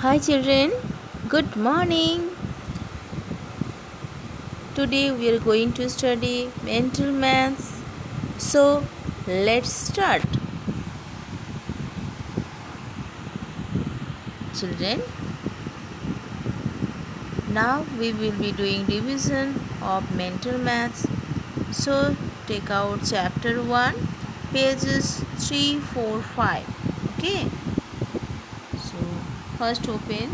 Hi children, good morning. Today we are going to study mental maths. So let's start. Children, now we will be doing division of mental maths. So take out chapter 1, pages 3, 4, 5. Okay. So first open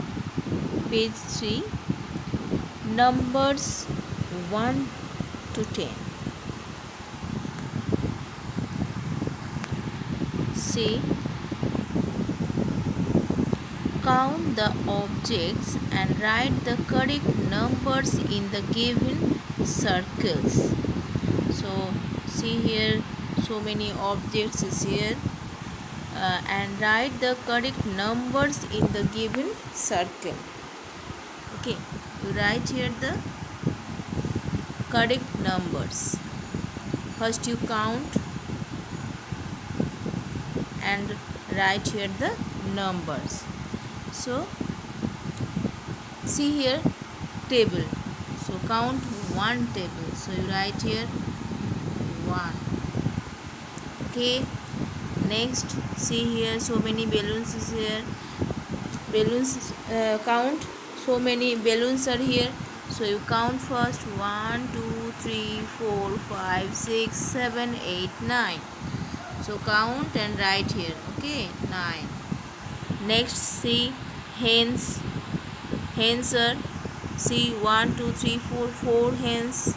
page 3, numbers 1 to 10. See, count the objects and write the correct numbers in the given circles. So see here, so many objects is here, and write the correct numbers in the given circle. Okay, you write here the correct numbers. First you count and write here the numbers. So see here, table. So count one table. So you write here 1. Okay. Next, see here, so many balloons is here. Balloons, count. So many balloons are here. So you count first 1, 2, 3, 4, 5, 6, 7, 8, 9. So count and write here. Okay, 9. Next, see hens. Hens are, see 1, 2, 3, 4, 4 hens.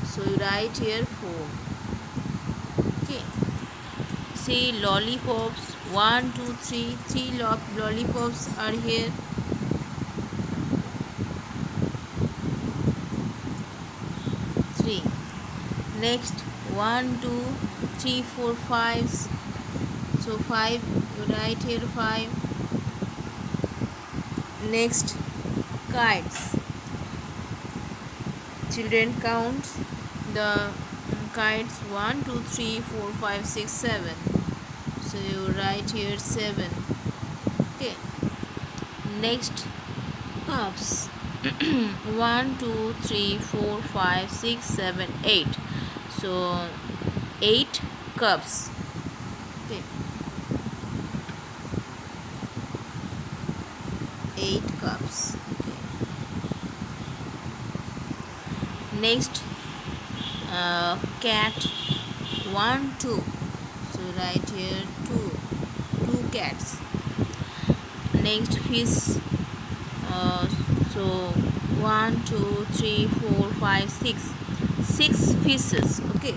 So you write here 4. Okay. See lollipops. 1, 2, 3. 3 lollipops are here. 3. Next 1, 2, 3, 4, 5. So 5. You write here 5. Next kites. Children count the kites 1, 2, 3, 4, 5, 6, 7. So you write here 7. Okay. Next cups. 1, 2, 3, 4, 5, 6, 7, 8. So 8 cups. Okay. 8 cups. Okay. Next cat. 1, 2. So write here 2 cats. Next fish. So 1, 2, 3, 4, 5, 6. 6 fishes. Okay.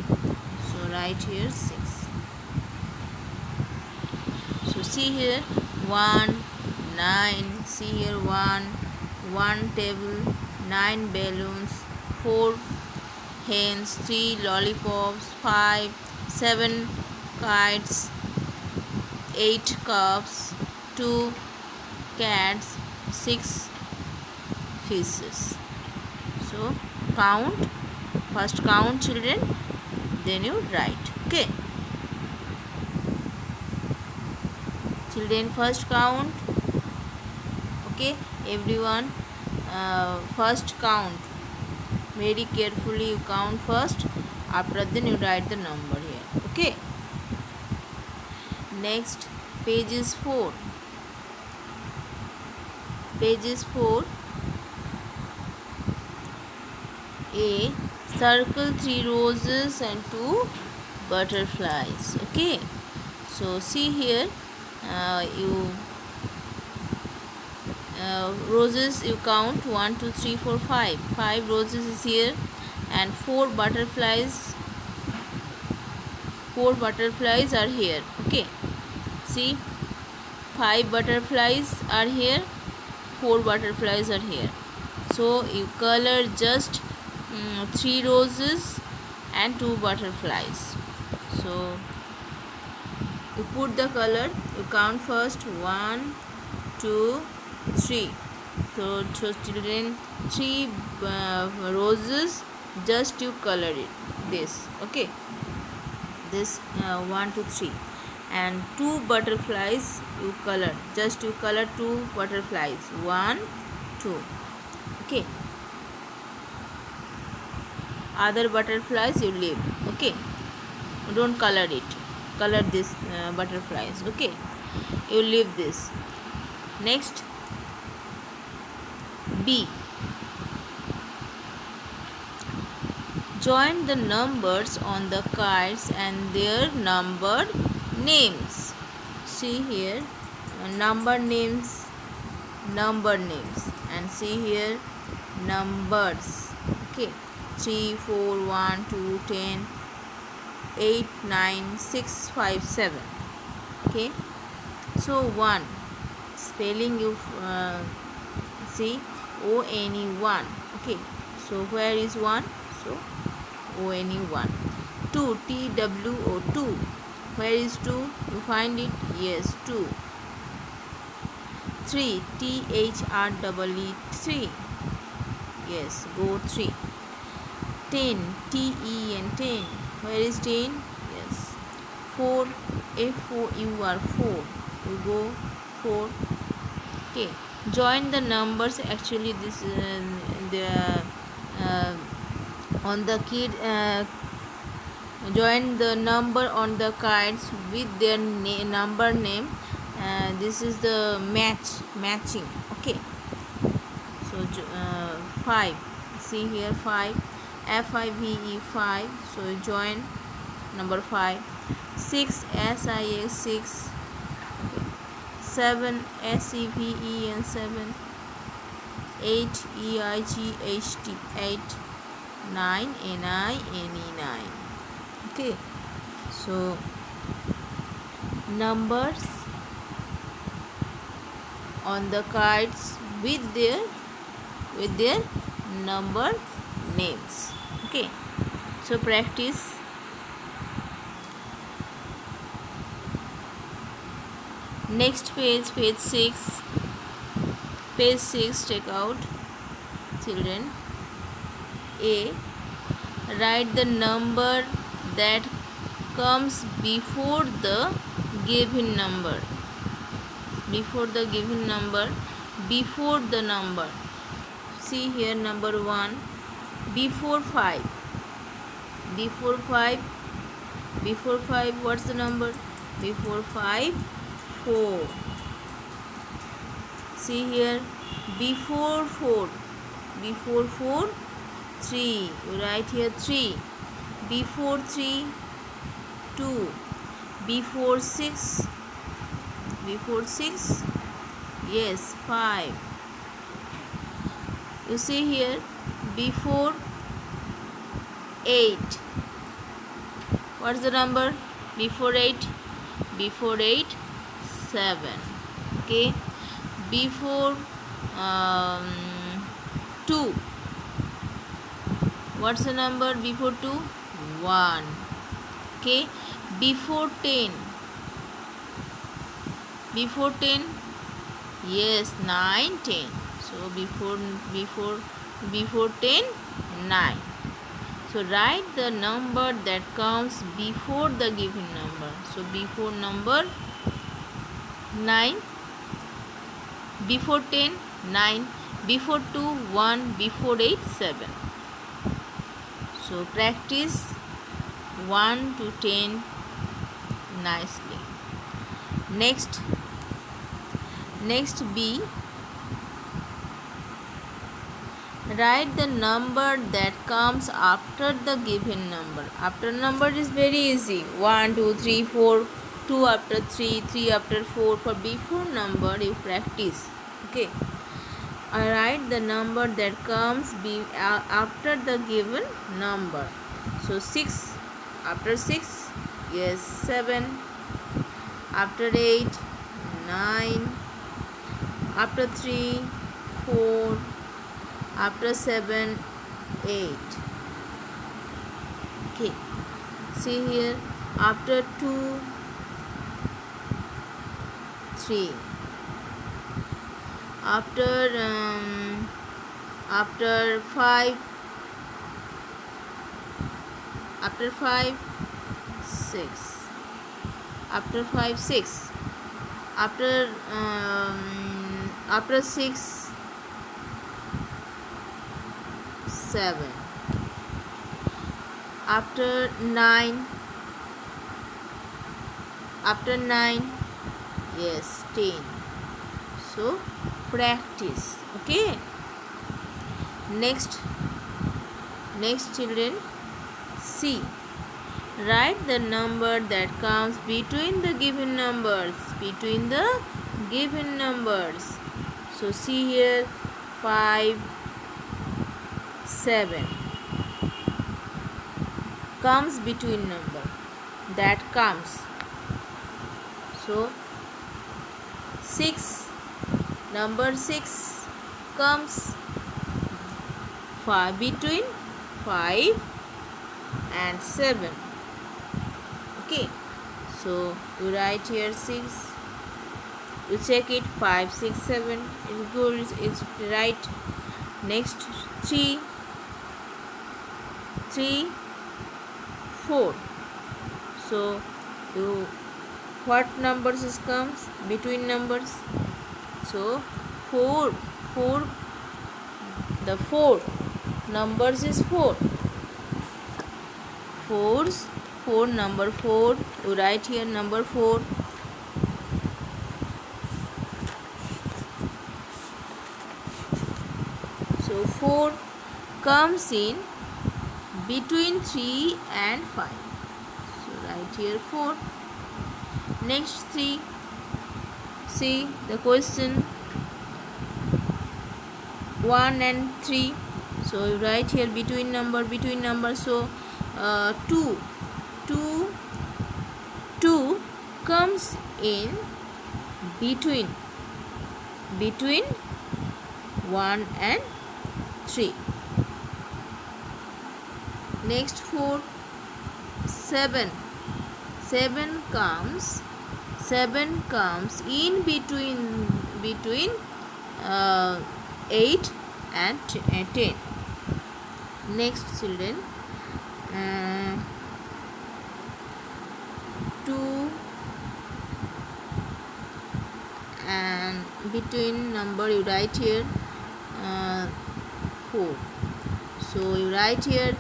So write here 6. So see here 1, 9. See here 1 table, 9 balloons, 4 hens, 3 lollipops, 5, 7 kites, 8 cups, 2 cats, 6 fishes. So count. First count children, then you write. Okay. Children first count. Okay. Everyone first count. Very carefully you count first. After then you write the number here. Okay. Next page is 4. Page is 4. A circle 3 roses and 2 butterflies. Okay. So see here, you roses you count 1, 2, 3, 4, 5. 5 roses is here, and 4 butterflies. 4 butterflies are here. Okay. See, 5 butterflies are here, 4 butterflies are here. So you color just 3 roses and 2 butterflies. So you put the color, you count first 1, 2, 3. So children, 3 roses, just you color it this. Okay, this 1, 2, 3. and 2 butterflies you color. Just you color 2 butterflies. 1, 2. Okay. Other butterflies you leave. Okay. Don't color it. Color this butterflies. Okay. You leave this. Next, B. Join the numbers on the cards and their number names. See here, number names, and see here, numbers. Okay, 3, 4, 1, 2, 10, 8, 9, 6, 5, 7. Okay, so 1 spelling you see ONE 1. Okay, so where is 1? So ONE 1. 2 TWO 2. Where is 2? You find it? Yes, 2. 3 THREE 3. Yes, go 3. 10 TEN 10. Where is 10? Yes. 4 FOUR 4. You go 4. Okay. Join the numbers. Actually, this the uh, on the kid. Join the number on the cards with their number name. This is the matching. Okay, so 5. See here, 5 FIVE 5. So join number 5. 6 SIA 6. 7 SEVEN 7. 8 EIGHT 8. 9 NINE 9. Okay, so numbers on the cards with their number names. Okay, so practice. Next page, page 6. Page 6, take out, children. A. Write the number that comes before the given number. Before the given number. Before the number. See here, number 1. Before 5. Before 5. Before 5, what's the number? Before 5, 4. See here, before 4. Before 4, 3. You write here 3. Before 3, 2. Before 6. Before 6, yes, 5. You see here, before 8. What's the number? Before 8. Before 8, 7. Okay. Before 2. What's the number before 2? 1. Okay. Before 10. Before 10, yes, 9, 10. So before 10, 9. So write the number that comes before the given number. So before number 9. Before 10, 9. Before 2, 1. Before 8, 7. So practice 1 to 10 nicely. Next B. Write the number that comes after the given number. After number is very easy. 1, 2, 3, 4. 2 after 3, 3 after 4. For before number you practice. Okay. Write the number that comes after the given number. So 6 after 6, yes, 7. After 8, 9. After 3, 4. After 7, 8. Okay. See here. After 2, 3. After 5. After 5, 6. After 5, 6. After 6, 7. After 9. After 9, yes, 10. So practice. Okay. Next children, C. Write the number that comes between the given numbers. Between the given numbers. So see here, 5, 7 comes between number. That comes. So 6, number 6 comes between 5 and 7. Okay, so you write here 6, you check it, 5, 6, 7, it's good, it's right. Next 3, 4. So you, what numbers is comes between numbers? So 4, the 4 numbers is 4. 4, number 4, you write here number 4. So 4 comes in between 3 and 5. So write here 4. Next 3. See the question, 1 and 3. So you write here between number. So 2 comes in between 1 and 3. Next 4, 7 comes in between 8 and 10. Next children, 2 and between number you write here 4. So you write here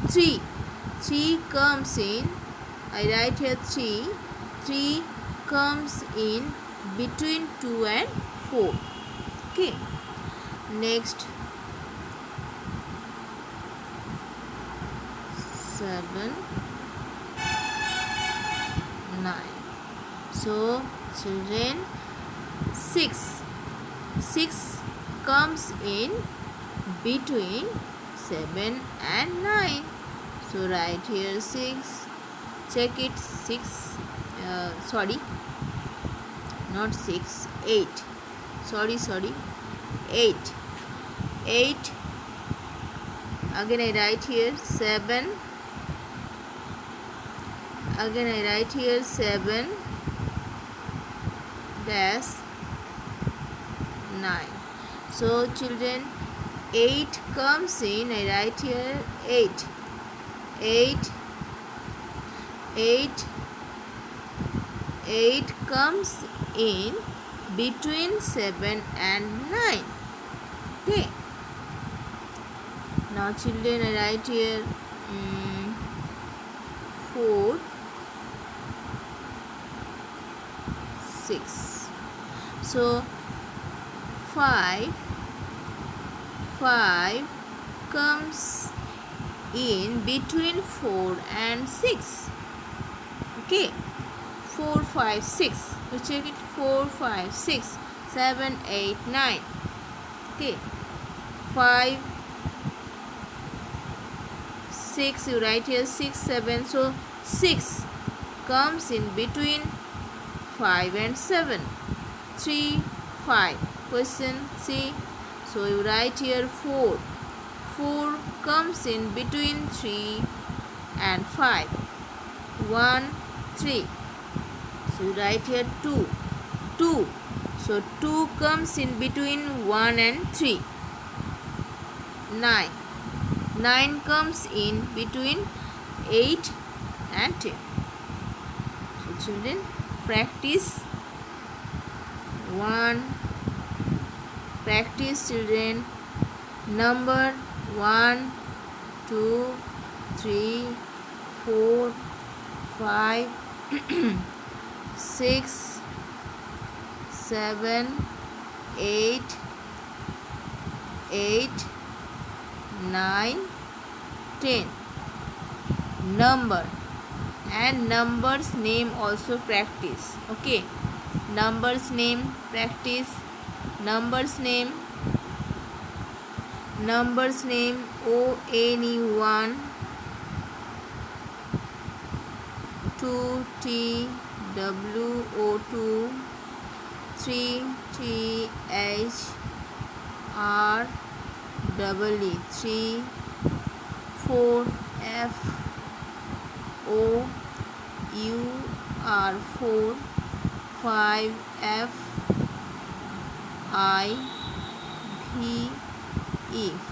3 comes in, I write here 3 comes in between 2 and 4. Okay, next 7, 9. So children, 6 comes in between 7 and 9. So write here 6, check it, 6, sorry, not 6, 8, sorry, 8. Again I write here 7, again I write here 7 dash 9. So children, 8 comes in, I write here 8 comes in between 7 and 9. Okay, now children, I write here 4, 6. So 5 comes in between 4 and 6. Okay, 4, 5, 6. You check it, 4, 5, 6, 7, 8, 9. Okay, 5, 6, you write here 6, 7. So 6 comes in between 5 and 7. 3, 5. Question C. So you write here 4 comes in between 3 and 5. 1, 3. So you write here 2. So 2 comes in between 1 and 3. 9 comes in between 8 and 10. So children, practice. 1. Practice, children. Number 1, 2, 3, 4, 5, 6, 7, 8, 9, 10. Number and numbers name also practice. Okay, numbers name practice. Numbers name ONE1, 2 TWO2, 3 THREE, 4 FOUR, 5 FIVE,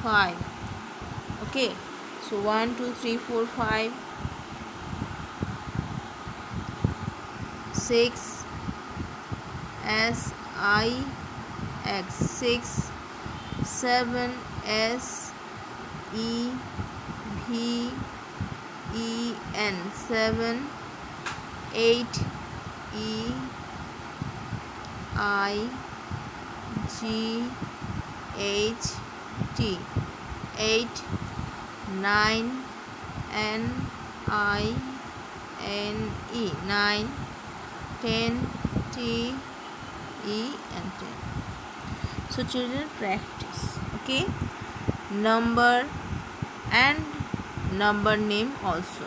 5. Okay, so 1 2 3 4 5, 6 SIX, 6, 7 SEVEN, 7, 8 EIGHT, 8, 9 NINE, 9, 10 TE and 10. So children, practice. Okay, number and number name also.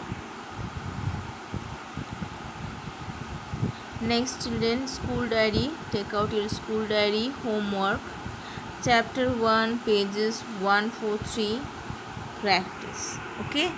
Next, children, school diary. Take out your school diary. Homework, chapter 1, pages 143. Practice. Okay.